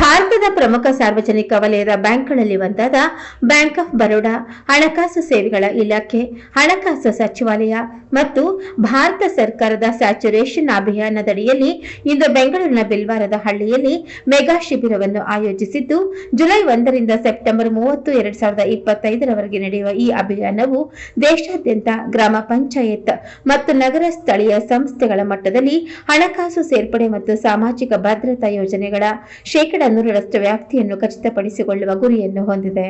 ಭಾರತದ ಪ್ರಮುಖ ಸಾರ್ವಜನಿಕ ವಲಯದ ಬ್ಯಾಂಕ್ಗಳಲ್ಲಿ ಒಂದಾದ ಬ್ಯಾಂಕ್ ಆಫ್ ಬರೋಡಾ, ಹಣಕಾಸು ಸೇವೆಗಳ ಇಲಾಖೆ, ಹಣಕಾಸು ಸಚಿವಾಲಯ ಮತ್ತು ಭಾರತ ಸರ್ಕಾರದ ಸ್ಯಾಚುರೇಷನ್ ಅಭಿಯಾನದಡಿಯಲ್ಲಿ ಇಂದು ಬೆಂಗಳೂರಿನ ಬಿಲ್ವಾರದ ಹಳ್ಳಿಯಲ್ಲಿ ಮೆಗಾ ಶಿಬಿರವನ್ನು ಆಯೋಜಿಸಿದ್ದು, ಜುಲೈ 1 ರಿಂದ ಸೆಪ್ಟೆಂಬರ್ 30, 2025 ನಡೆಯುವ ಈ ಅಭಿಯಾನವು ದೇಶಾದ್ಯಂತ ಗ್ರಾಮ ಪಂಚಾಯತ್ ಮತ್ತು ನಗರ ಸ್ಥಳೀಯ ಸಂಸ್ಥೆಗಳ ಮಟ್ಟದಲ್ಲಿ ಹಣಕಾಸು ಸೇರ್ಪಡೆ ಮತ್ತು ಸಾಮಾಜಿಕ ಭದ್ರತಾ ಯೋಜನೆಗಳ 100% ವ್ಯಾಪ್ತಿಯನ್ನು ಖಚಿತಪಡಿಸಿಕೊಳ್ಳುವ ಗುರಿಯನ್ನು ಹೊಂದಿದೆ.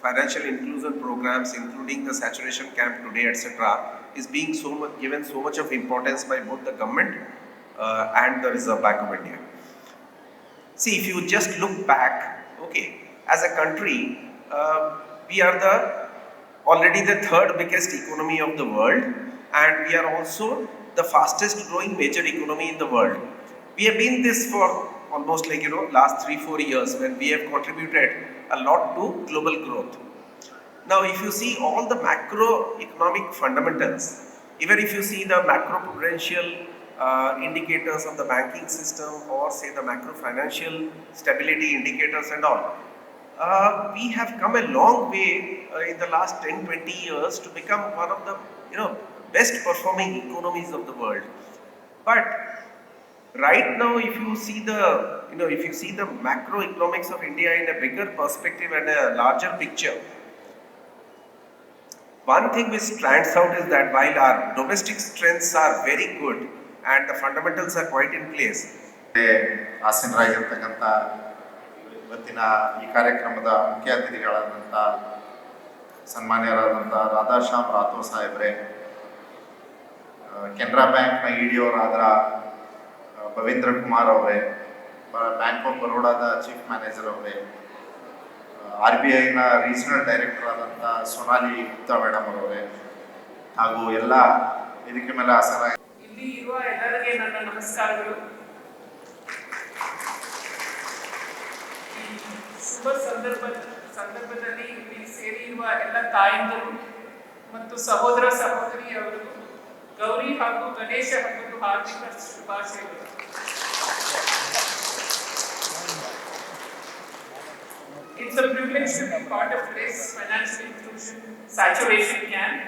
Financial inclusion programs, including the saturation camp today, etc., is being given so much of importance by both the government and the Reserve Bank of India. See, if you just look back, okay, as a country, we are already the third biggest economy of the world, and we are also the fastest growing major economy in the world. We have been this for almost last 3-4 years, when we have contributed a lot to global growth. Now, if you see all the macroeconomic fundamentals, even if you see the macro-prudential indicators of the banking system, or say the macro-financial stability indicators and all, we have come a long way in the last 10-20 years to become one of the best performing economies of the world. But right now, if you see the macroeconomics of India in a bigger perspective and a larger picture, one thing which stands out is that while our domestic strengths are very good and the fundamentals are quite in place, ಆಸೀನರಾಗಿರ್ತಕ್ಕಂಥ ಇವತ್ತಿನ ಈ ಕಾರ್ಯಕ್ರಮದ ಮುಖ್ಯ ಅತಿಥಿಗಳಾದಂಥ ಸನ್ಮಾನ್ಯರಾದಂಥ ರಾಧಾಶ್ಯಾಮ್ ರಾಥೋರ್ ಸಾಹೇಬ್ರೆ, ಕೆನರಾ ಬ್ಯಾಂಕ್ನ ಇಡಿಯವರಾದ ಭವೇಂದ್ರ ಕುಮಾರ್ ಅವರೇ, bank of ಬರೋಡಾದ chief manager ಅವರೇ, RBIನ regional director ಆದಂಥ ಸೋನಾಲಿ ಗುಪ್ತಾ ಮೇಡಮ್ ಅವರೇ, ಹಾಗೂ ಎಲ್ಲ ವೇದಿಕೆ ಮೇಲೆ ಆಸರಾಗಿ ಇಲ್ಲಿ ಇರುವ ಎಲ್ಲರಿಗೆ ನನ್ನ ನಮಸ್ಕಾರಗಳು. ಈ ಶುಭ ಸಂದರ್ಭದಲ್ಲಿ ಇಲ್ಲಿ ಸೇರಿರುವ ಎಲ್ಲ ತಾಯಂದಿರು ಮತ್ತು ಸಹೋದರ ಸಹೋದರಿಯವರು ಗೌರಿ ಹಾಗೂ ಗಣೇಶ ಹಬ್ಬದ ಹಾರ್ದಿಕ ಶುಭಾಶಯಗಳು. It's a privilege to be part of today's financial inclusion saturation camp.